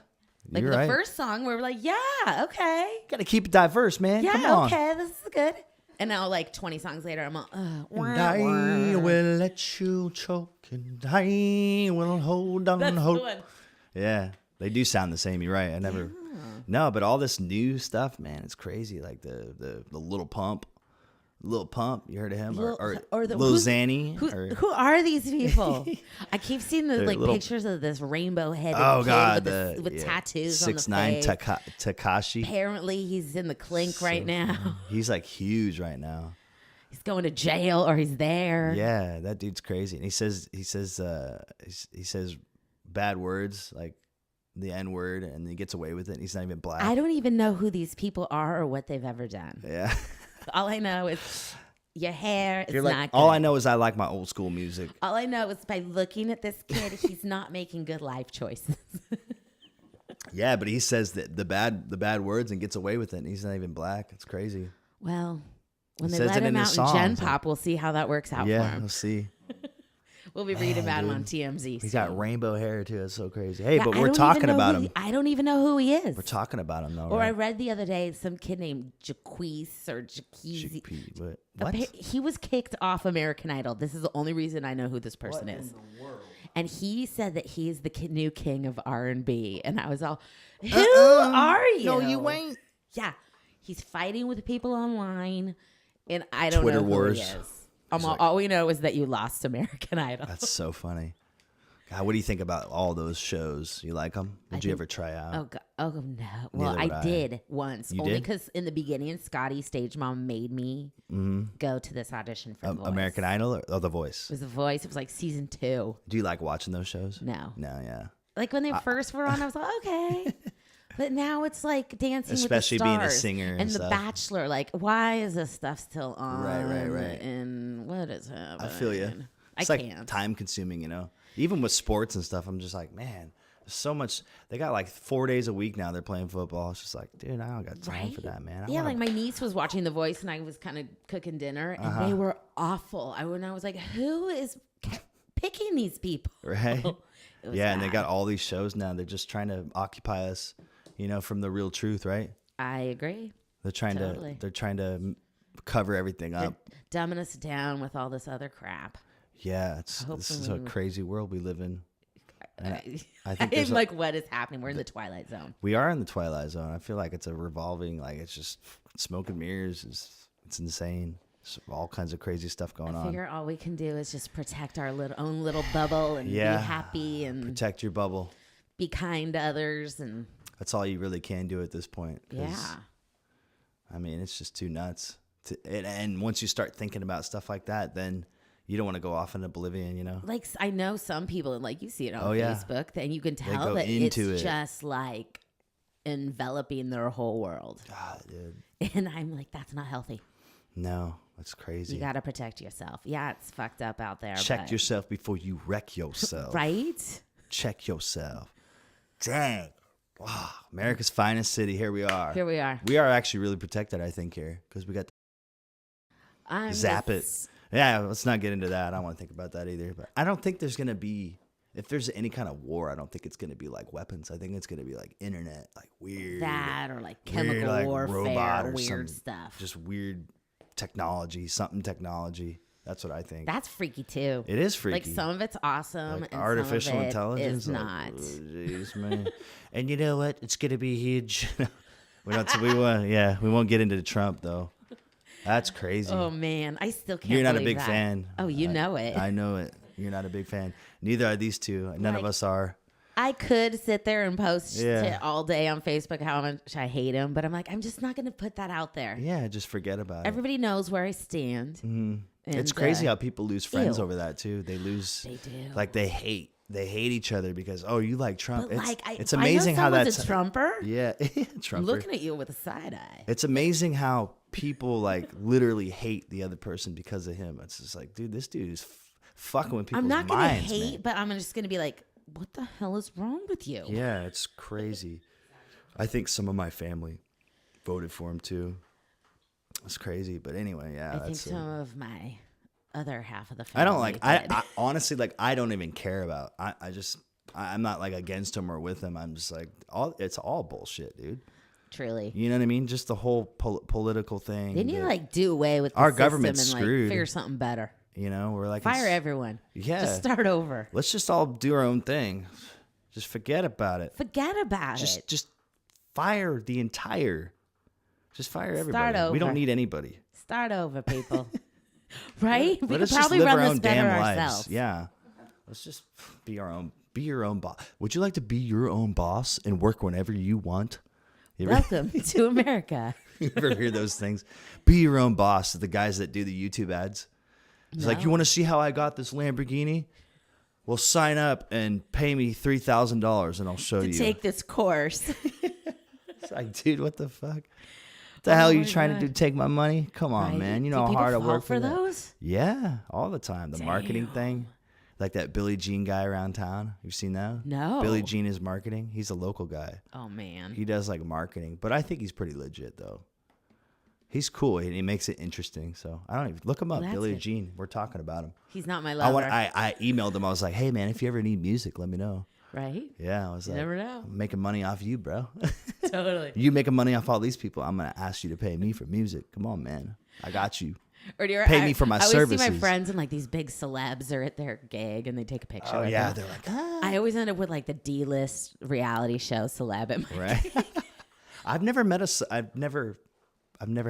Like You're the right. first song, we're like, yeah, okay, Gotta keep it diverse, man. Come yeah, on. okay, this is good. And now, like 20 songs later, I'm all, And I will let you choke, and I will hold on That's the hope. one. Yeah, they do sound the same. You're right. I never. No, but all this new stuff, man, it's crazy. Like the Little Pump. Lil Pump, you heard of him? Or the Lil who's- Xanny? Who are these people? I keep seeing the They're little- pictures of this rainbow-headed Oh kid God, with tattoos on the 6'9" face. Takashi. Apparently, he's in the clink right now. He's like huge right now. He's going to jail or he's there. Yeah, that dude's crazy. And he says bad words like the N word, and he gets away with it. And he's not even black. I don't even know who these people are or what they've ever done. Yeah. All I know is your hair is You're not like, good. all I know is I like my old school music. All I know is by looking at this kid, he's not making good life choices. Yeah, but he says that the bad words and gets away with it, and he's not even black. It's crazy. Well, when He they says let it him in out his in Gen songs. Pop, we'll see how that works out for Yeah, him. we'll see. We'll be reading about him dude. on TMZ. He's soon. got rainbow hair too. It's so crazy. Hey, Yeah, but I we're don't talking even know about who him. I don't even know who he is. We're talking about him though. Or I right? read the other day some kid named Jaquise or Jaqueezy. Chickpea, but what? He was kicked off American Idol. This is the only reason I know who this person is. And he said that he's the new king of R&B. And I was all, who are you? No, you ain't. Yeah. He's fighting with people online. And I don't Twitter know who wars. he is. All we know is that you lost American Idol. That's so funny. God, what do you think about all those shows? You like them? Would you ever try out? Oh, God. Oh no. Well, Neither would I I. did once. You only did? because in the beginning, Scotty, stage mom, made me go to this audition for The Voice. American Idol or The Voice? It was The Voice. It was like season 2. Do you like watching those shows? No. No, yeah. Like when they first were on, I was like, okay. But now it's like Dancing Especially with the being Stars a singer and The stuff. Bachelor. Like, why is this stuff still on? Right. And what is happening? I feel you. It's I like can't. time consuming, you know? Even with sports and stuff, I'm just like, man, there's so much. They got like 4 days a week now they're playing football. It's just like, dude, I don't got time for that, man. Yeah, like my niece was watching The Voice and I was kind of cooking dinner and they were awful. I was like, who is picking these people? Right? Yeah, and they bad. got all these shows now. They're just trying to occupy us, you know, from the real truth, right? I agree. They're trying to cover everything up. They're dumbing us down with all this other crap. Yeah, this is a crazy world we live in. And I think I'm like, what is happening? We're in the Twilight Zone. we are in the Twilight Zone. I feel like it's a revolving, like it's just smoke and mirrors. It's insane. There's all kinds of crazy stuff going I on. figure all we can do is just protect our own little bubble and be happy and Protect your bubble. be kind to others. And That's all you really can do at this point. 'Cause, yeah. I mean, it's just too nuts. And once you start thinking about stuff like that, then you don't want to go off in oblivion, you know? Like, I know some people, and like you see it on yeah. Facebook, and you can tell go that it's into it. just like enveloping their whole world. God, dude. And I'm like, that's not healthy. No, that's crazy. You got to protect yourself. Yeah, it's fucked up out there. Check but- yourself before you wreck yourself. Right? Check yourself. Dang. Wow, America's finest city. Here we are. Here we are. We are actually really protected, I think, here because we got zap it. Yeah, let's not get into that. I don't want to think about that either. But I don't think there's going to be, if there's any kind of war, I don't think it's going to be like weapons. I think it's going to be like internet, like weird. That or like chemical weird, like, warfare, robot or weird some- stuff. Just weird technology, something technology. That's what I think. That's freaky too. It is freaky. Like some of it's awesome Like and artificial some of it intelligence is like, not. oh, jeez, man. And you know what? It's gonna be huge. we won't get into Trump though. That's crazy. Oh man, I still can't. You're not a believe big that. fan. Oh, you know it. I know it. You're not a big fan. Neither are these two. None of Like- us are. I could sit there and post Yeah. it all day on Facebook how much I hate him, but I'm like, I'm just not going to put that out there. Yeah, just forget about Everybody knows where I stand. it. It's And, crazy how people lose friends ew. over that too. They lose. They do. Like they hate each other because you like Trump. But It's amazing how that's a Trumper. Yeah, I'm Trumper. looking at you with a side eye. It's amazing how people like literally hate the other person because of him. It's just like, dude, this dude is fucking with people's I'm not going to minds, hate, man. but I'm just going to be like, what the hell is wrong with you? Yeah, it's crazy. I think some of my family voted for him too. It's crazy, but anyway, yeah. I think that's some of my other half of the family I don't like. did. I honestly like. I don't even care about. I'm not like against him or with him. I'm just like it's all bullshit, dude. Truly. You know what I mean? Just the whole political thing. Didn't you that, like do away with the our system government's and screwed. like figure something better? You know, we're like Fire it's- everyone. Yeah. Just start over. Let's just all do our own thing. Just forget about it. Forget about it. Just fire the entire. Just fire everybody. Start We don't over. need anybody. Start over, people. Right? We Let could us just probably live run our this own better damn ourselves. lives. Yeah. Let's just be your own. Be your own boss. Would you like to be your own boss and work whenever you want? You ever, Welcome to America. you ever hear those things? Be your own boss. The guys that do the YouTube ads. It's like, you want to see how I got this Lamborghini? Well, sign up and pay me $3,000 and I'll show To you. take this course. It's like, dude, what the fuck? The hell are you my trying to God. do? Take my money? Come on, Right? man. You Do know how people hard I fall work for that. those? Yeah, all the time. The marketing thing. Like that Billie Jean guy around town. You've seen that? No. Billie Jean is marketing. He's a local guy. Oh man. He does like marketing, but I think he's pretty legit though. He's cool and he makes it interesting. So I don't even look him up. Well, that's Billie good. Jean. We're talking about him. He's not my lover. I emailed him. I was like, hey man, if you ever need music, let me know. right? Yeah, I was like, never know. I'm making money off you, bro. Totally. You making money off all these people. I'm gonna ask you to pay me for music. Come on, man. I got you. Or do you Pay me for my I always see my services. friends and like these big celebs are at their gig and they take a picture. Oh with yeah, them. they're like, ah. I always end up with like the D-list reality show celeb at my Right. I've never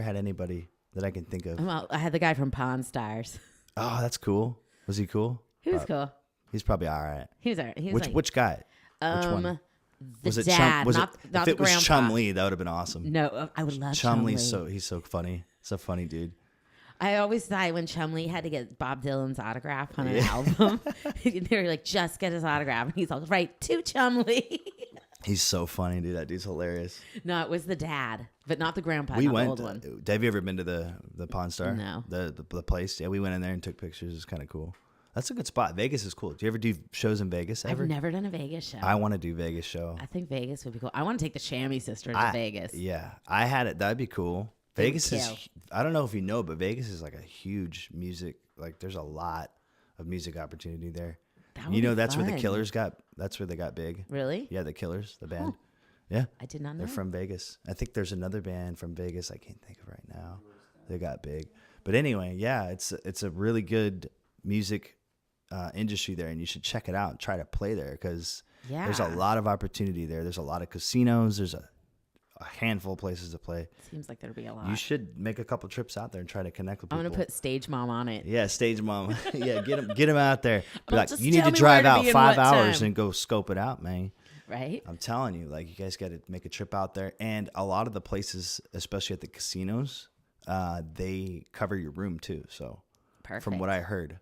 had anybody that I can think of. Well, I had the guy from Pawn Stars. Oh, that's cool. Was he cool? He was cool. He's probably all right. He was all right. He was Which guy? Which one? the Was it dad, not if the it was grandpa. Chum-Li, that would have been awesome. No, I would love Chum-Li's Chum-Li. he's so funny. So funny, dude. I always thought when Chum-Li had to get Bob Dylan's autograph on an album, they were like, just get his autograph. And he's all, right, to Chum-Li. He's so funny, dude. That dude's hilarious. No, it was the dad, but not the grandpa, We not went. the old one. Have you ever been to the Pawn Star? No. The place? Yeah, we went in there and took pictures. It's kind of cool. That's a good spot. Vegas is cool. Do you ever do shows in Vegas ever? I've never done a Vegas show. I want to do Vegas show. I think Vegas would be cool. I want to take the Chamois sisters to Vegas. Yeah, I had it. That'd be cool. They Vegas would is. kill. I don't know if you know, but Vegas is like a huge music. Like, there's a lot of music opportunity there. That would You know, be that's where the fun. Killers got. That's where they got big. Really? Yeah, the Killers, the band. Yeah, I did not know. they're from Vegas. I think there's another band from Vegas. I can't think of right now. They got big, but anyway, yeah, it's a really good music industry there, and you should check it out and try to play there because there's a lot of opportunity there. There's a lot of casinos. There's a handful of places to play. Seems like there'd be a lot. You should make a couple trips out there and try to connect with people. I'm gonna put Stage Mom on it. Yeah, Stage Mom. Yeah, get him out there. Be Well, like, just you need tell to me drive where to out be and 5 what hours time. and go scope it out, man. Right? I'm telling you, like, you guys got to make a trip out there. And a lot of the places, especially at the casinos, they cover your room too. So, Perfect. from what I heard,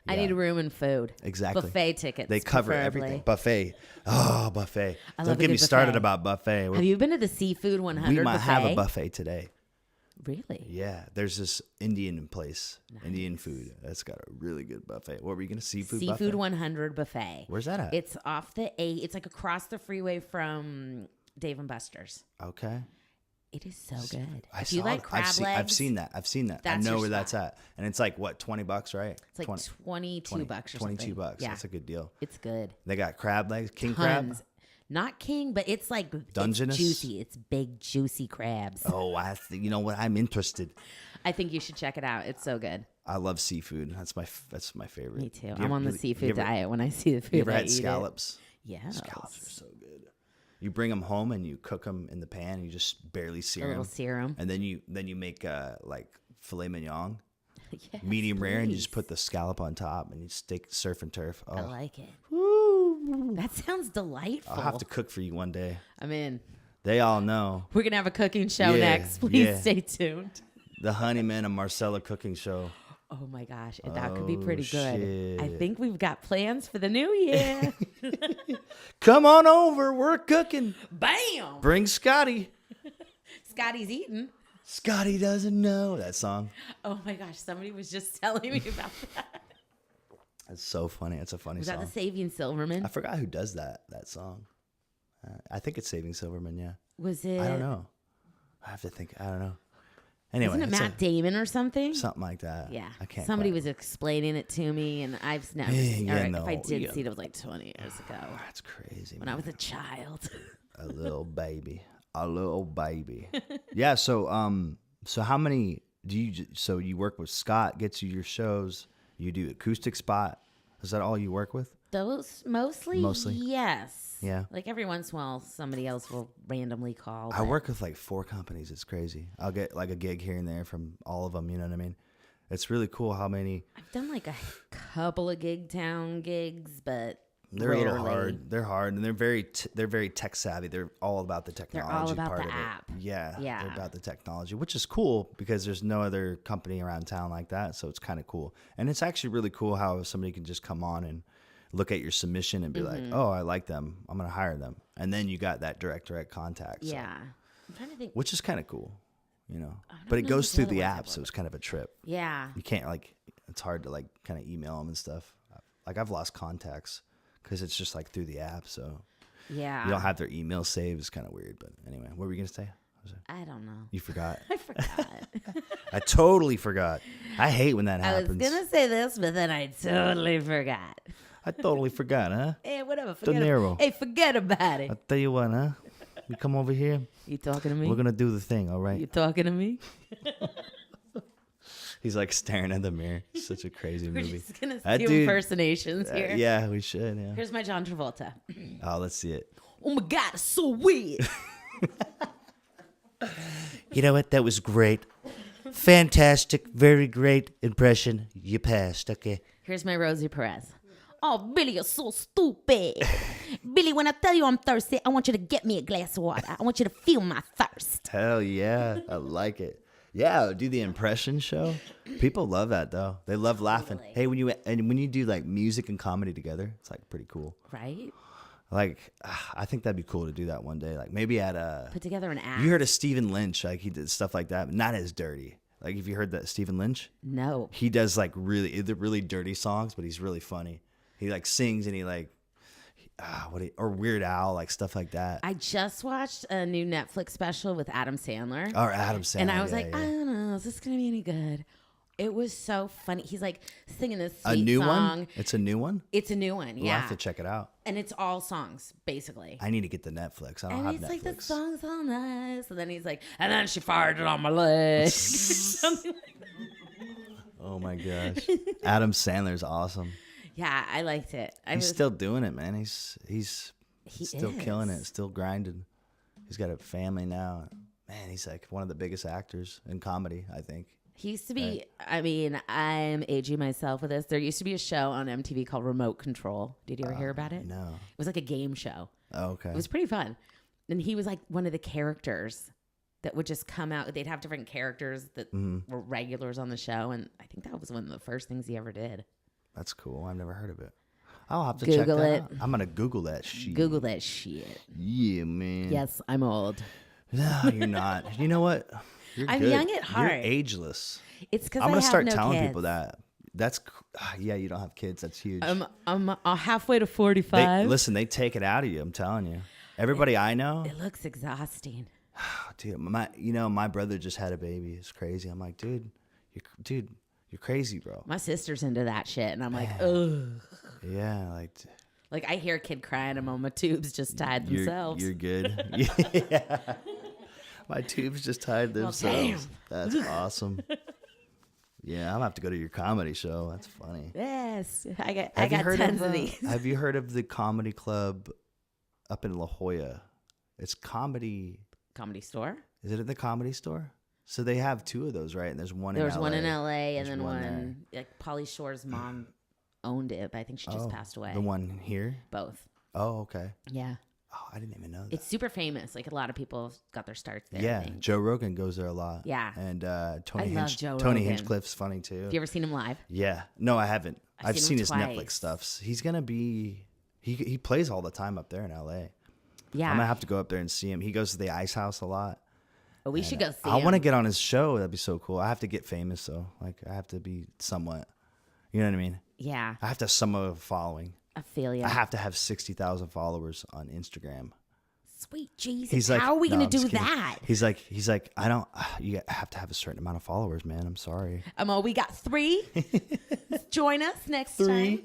I need a room and food. Exactly. Buffet tickets. they cover preferably. everything. Buffet. Oh, buffet. I Don't love a get me good started buffet. about buffet. Have you been to the Seafood 100 We might buffet? have a buffet today. Really? Yeah, there's this Indian place, Indian food. That's got a really good buffet. What were you gonna seafood Seafood buffet? 100 buffet. Where's that at? It's off the A. It's like across the freeway from Dave and Buster's. Okay. It is so good. I If you saw like it. crab legs, I've seen that. I That's know your where that's spot. at. And it's like, what, $20, right? it's like 22 bucks or something. $22. Yeah, That's a good deal. it's good. They got crab legs, king crab. Tons. Not king, but it's like Dungeness? It's juicy. It's big, juicy crabs. Oh, you know what? I'm interested. I think you should check it out. It's so good. I love seafood. That's my favorite. Me too. You I'm ever- on the you seafood ever- diet. When I see the food, You ever I had eat scallops? It. Yeah. Scallops are so good. You bring them home and you cook them in the pan. And you just barely A sear little them, serum. and then you make like filet mignon, Yes, medium rare, and you just please. put the scallop on top, and you steak surf and turf. I Oh, like it. woo. That sounds delightful. I'll have to cook for you one day. I'm in. They all know. We're gonna have a cooking show Yeah, next. Please yeah. stay tuned. The Honeyman and Marcela cooking show. Oh my gosh, that could be pretty Oh, good. I shit. think we've got plans for the new year. Come on over. We're cooking. Bam! Bring Scotty. Scotty's eating. Scotty doesn't know that song. Oh my gosh, somebody was just telling me about that. It's so funny. It's a funny Was song. that the Saving Silverman? I forgot who does that song. I think it's Saving Silverman. Yeah. Was it? I don't know. I have to think. I don't know. Anyway, Wasn't it it's Matt Damon or something? something like that. Yeah. I can't. Somebody quite- was explaining it to me, and I've never. Yeah, or no, if I did yeah. see it, it was like 20 years ago That's crazy. when I was a child. A little baby. A little baby. Yeah. So how many do you? So you work with Scott, gets you your shows. You do acoustic spot. Is that all you work with? Those mostly. Yes. Yeah. Like every once in a while, somebody else will randomly call. I but- work with like 4 companies. It's crazy. I'll get like a gig here and there from all of them. You know what I mean? It's really cool how many. I've done like a couple of gig town gigs, but They're a little rarely. hard. They're hard, and they're very tech savvy. They're all about the technology about part the of app. it. Yeah, Yeah. they're about the technology, which is cool because there's no other company around town like that. So it's kind of cool, and it's actually really cool how somebody can just come on and look at your submission and be like, "Oh, I like them. I'm gonna hire them," and then you got that direct contact. So, Yeah. I'm trying to think. which is kind of cool, you know. don't But it know goes what the through other the ones I app, so it's kind of a trip. Yeah. You can't it's hard to like kind of email them and stuff. Like I've lost contacts because it's just like through the app, so Yeah. you don't have their email saved. It's kind of weird, but anyway, what were you gonna say? I don't know. You forgot. I forgot. I totally forgot. I hate when that I was happens. gonna say this, but then I totally forgot. I totally forgot, huh? Hey, whatever. De Niro. Hey, forget about it. I'll tell you what, huh? You come over here. You talking to me? We're gonna do the thing, all right? You talking to me? He's like staring at the mirror. It's such a crazy We're movie. just gonna That do dude- impersonations here. Yeah, we should. Yeah. Here's my John Travolta. Oh, let's see it. Oh my God, it's so weird. You know what? That was great. Fantastic. Very great impression. You passed. Okay. Here's my Rosie Perez. Oh, Billy, you're so stupid. Billy, when I tell you I'm thirsty, I want you to get me a glass of water. I want you to feel my thirst. Hell yeah. I like it. Yeah, do the impression show. People love that though. They love laughing. Hey, when you do like music and comedy together, it's like pretty cool. Right? Like, I think that'd be cool to do that one day. Like maybe at put together an act. You heard of Stephen Lynch? Like he did stuff like that, but not as dirty. Like if you heard that Stephen Lynch? No. He does like really dirty songs, but he's really funny. He like sings and he like or Weird Al, like stuff like that. I just watched a new Netflix special with Adam Sandler. Or Adam Sandler. And I was like, I don't know, is this going to be any good? It was so funny. He's like singing this sweet a new song. One? It's a new one? It's a new one, yeah. We'll have to check it out. And it's all songs, basically. I need to get the Netflix. I don't have Netflix. And it's like, the song's all nice. And then he's like, and then she fired it on my leg. Something like that. Oh my gosh. Adam Sandler's awesome. Yeah, I liked it. He's still doing it, man. He's still killing it, still grinding. He's got a family now. Man, he's like one of the biggest actors in comedy, I think. He used to be, I mean, I'm aging myself with this. There used to be a show on MTV called Remote Control. Did you ever hear about it? No. It was like a game show. Oh, okay. It was pretty fun. And he was like one of the characters that would just come out. They'd have different characters that were regulars on the show. And I think that was one of the first things he ever did. That's cool. I've never heard of it. I'll have to Google check that it. out. I'm going to Google that shit. Google that shit. Yeah, man. Yes, I'm old. No, you're not. You know what? I'm good. young at heart. You're ageless. It's because I'm going to start no telling kids. people that. That's yeah. You don't have kids. That's huge. I'm halfway to 45. Listen, they take it out of you. I'm telling you. Everybody I know. It looks exhausting. Dude, my brother just had a baby. It's crazy. I'm like, dude, you're crazy, bro. My sister's into that shit, and I'm like, ugh. Yeah, like I hear a kid crying, and my tubes just tied themselves. You're good. Yeah. My tubes just tied themselves. That's awesome. Yeah, I'm gonna have to go to your comedy show. That's funny. Yes, I got tons of these. Have you heard of the comedy club up in La Jolla? It's Comedy Store. Is it at the Comedy Store? So they have two of those, right? And there's one. There was in LA. one in LA, and then one like Pauly Shore's mom owned it, but I think she just passed away. The one here? Both. Oh, okay. Yeah. Oh, I didn't even know that. It's super famous. Like a lot of people got their starts there. Yeah, Joe Rogan goes there a lot. Yeah. And Tony Rogan. Hinchcliffe's funny too. Have you ever seen him live? Yeah. No, I haven't. I've seen his twice. Netflix stuff. He's gonna be. He plays all the time up there in LA. Yeah. I'm gonna have to go up there and see him. He goes to the Ice House a lot. But we should go see him. I want to get on his show. That'd be so cool. I have to get famous though. Like I have to be somewhat. You know what I mean? Yeah. I have to have some of a following. I feel you. I have to have 60,000 followers on Instagram. Sweet Jesus. He's like, how are we no, going I'm to do just kidding. that? He's like, I don't, you have to have a certain amount of followers, man. I'm sorry. We got 3. Join us next time.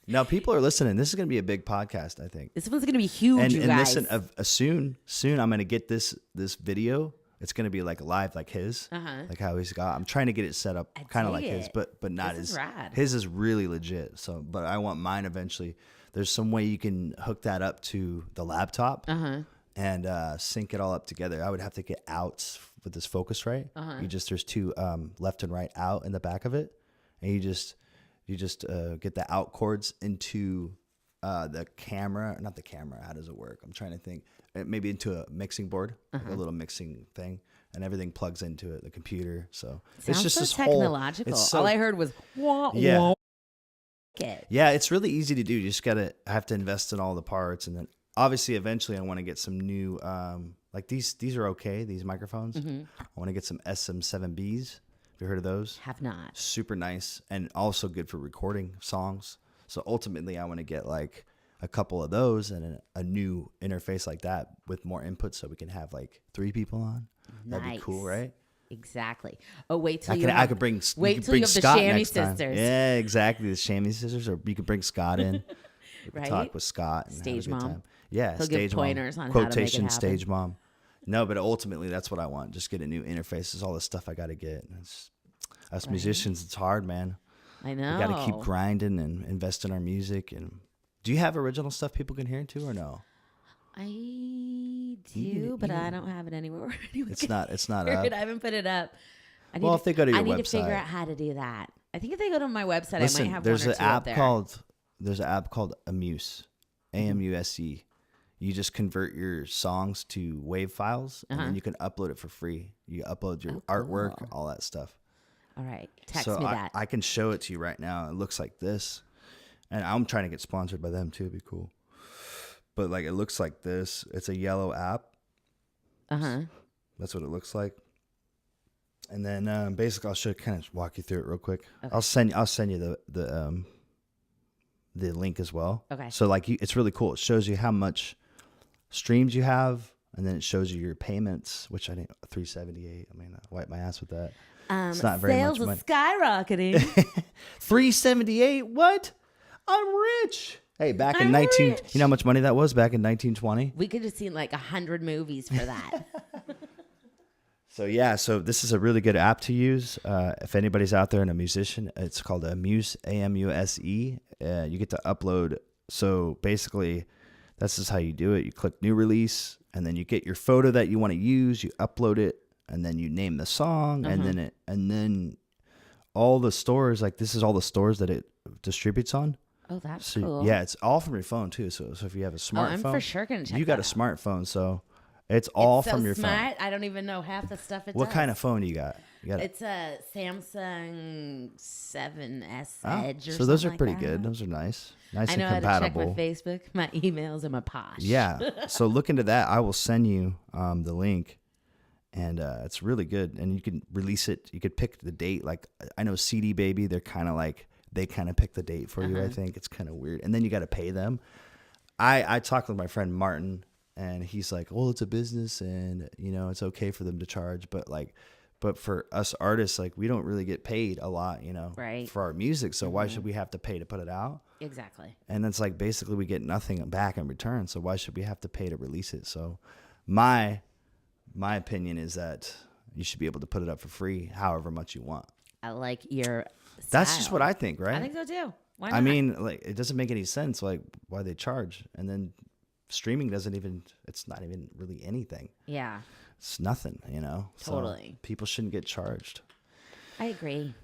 No, people are listening. This is going to be a big podcast, I think. This one's going to be huge, you and guys. listen, soon I'm going to get this video. It's going to be like live, like his, like how he's got. I'm trying to get it set up kind of like his, but not This his. is rad. His is really legit. So, but I want mine eventually. There's some way you can hook that up to the laptop and sync it all up together. I would have to get outs with this Focusrite. There's 2 left and right out in the back of it, and you just get the out cords into the camera. Not the camera. How does it work? I'm trying to think. Maybe into a mixing board, like a little mixing thing, and everything plugs into it, the computer. So Sounds it's just so this technological. whole. All I heard was wah, Yeah. wah. Yeah, it's really easy to do. You just I have to invest in all the parts, and then obviously eventually I want to get some new like these are okay, these microphones. I want to get some SM7Bs. Have you heard of those? Have not. Super nice and also good for recording songs. So ultimately I want to get like a couple of those and a new interface like that with more input so we can have like 3 people on. That'd be cool, right? Exactly. Oh, wait till I could bring wait you could till bring you have the Scott Shammy next time. sisters. Yeah, exactly. The Shammy sisters, or you could bring Scott in. We could Right? talk with Scott and Stage have a good mom. time. Yeah, He'll stage give pointers mom. on how to make it Quotation happen. stage mom. No, but ultimately that's what I want. Just get a new interface. Is all the stuff I got to get. Us musicians, it's hard, man. I know. We got to keep grinding and invest in our music. And do you have original stuff people can hear too, or no? I do, but I don't have it anywhere. It's not up. I haven't put it up. Well, if they go to your I need website. to figure out how to do that. I think if they go to my website, Listen, I might have there's one or an two up app there. called there's an app called Amuse, AMUSE. You just convert your songs to WAV files, and then you can upload it for free. You upload your artwork, all that stuff. All right. Text me that. I can show it to you right now. It looks like this. And I'm trying to get sponsored by them too. It'd be cool. But like, it looks like this. It's a yellow app. That's what it looks like. And then basically, I'll kind of walk you through it real quick. Okay. I'll send you the link as well. Okay. So like, it's really cool. It shows you how much streams you have, and then it shows you your payments, which I think $378. I mean, I wipe my ass with that. It's not very much money. Sales are skyrocketing. $378. What? I'm rich. Hey, back in you know how much money that was back in 1920? We could have seen like 100 movies for that. So this is a really good app to use. If anybody's out there and a musician, it's called Amuse, AMUSE. You get to upload. So basically, this is how you do it. You click new release, and then you get your photo that you want to use. You upload it, and then you name the song, and then all the stores, like this is all the stores that it distributes on. Oh, that's cool. Yeah, it's all from your phone too. So if you have a smartphone, I'm for sure gonna check. You got a smartphone, so it's all from your phone. I don't even know half the stuff it does. What kind of phone do you got? It's a Samsung 7S Edge. So those are pretty good. Those are nice and compatible. I know how to check my Facebook, my emails, and my Posh. Yeah. So look into that. I will send you the link, and it's really good. And you can release it. You could pick the date. Like I know CD Baby, they kind of pick the date for you. I think it's kind of weird. And then you got to pay them. I talked with my friend Martin, and he's like, well, it's a business, and it's okay for them to charge, but for us artists, like we don't really get paid a lot, right, for our music. So why should we have to pay to put it out? Exactly. And it's like basically we get nothing back in return. So why should we have to pay to release it? So my opinion is that you should be able to put it up for free, however much you want. I like your style. That's just what I think, right? I think so too. Why not? I mean, like it doesn't make any sense, like why they charge, and then streaming it's not even really anything. Yeah. It's nothing, Totally. So people shouldn't get charged. I agree.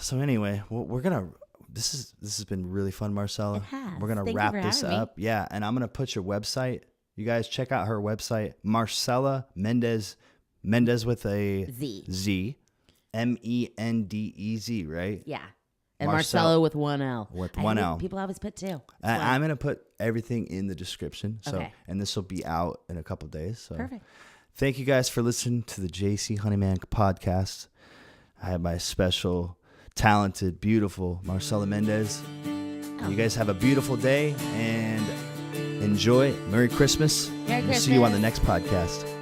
So anyway, we're gonna. This has been really fun, Marcela. It has. We're gonna wrap this up. Yeah, and I'm gonna put your website. You guys check out her website, Marcela Mendez with a Z, MENDEZ, right? Yeah. And Marcela with one L. With one L. People always put two. I'm gonna put everything in the description. So, okay. And this will be out in a couple of days. So. Perfect. Thank you guys for listening to the JC Honeyman podcast. I have my special, talented, beautiful Marcela Mendez. You guys have a beautiful day and enjoy. Merry Christmas. Merry Christmas. See you on the next podcast.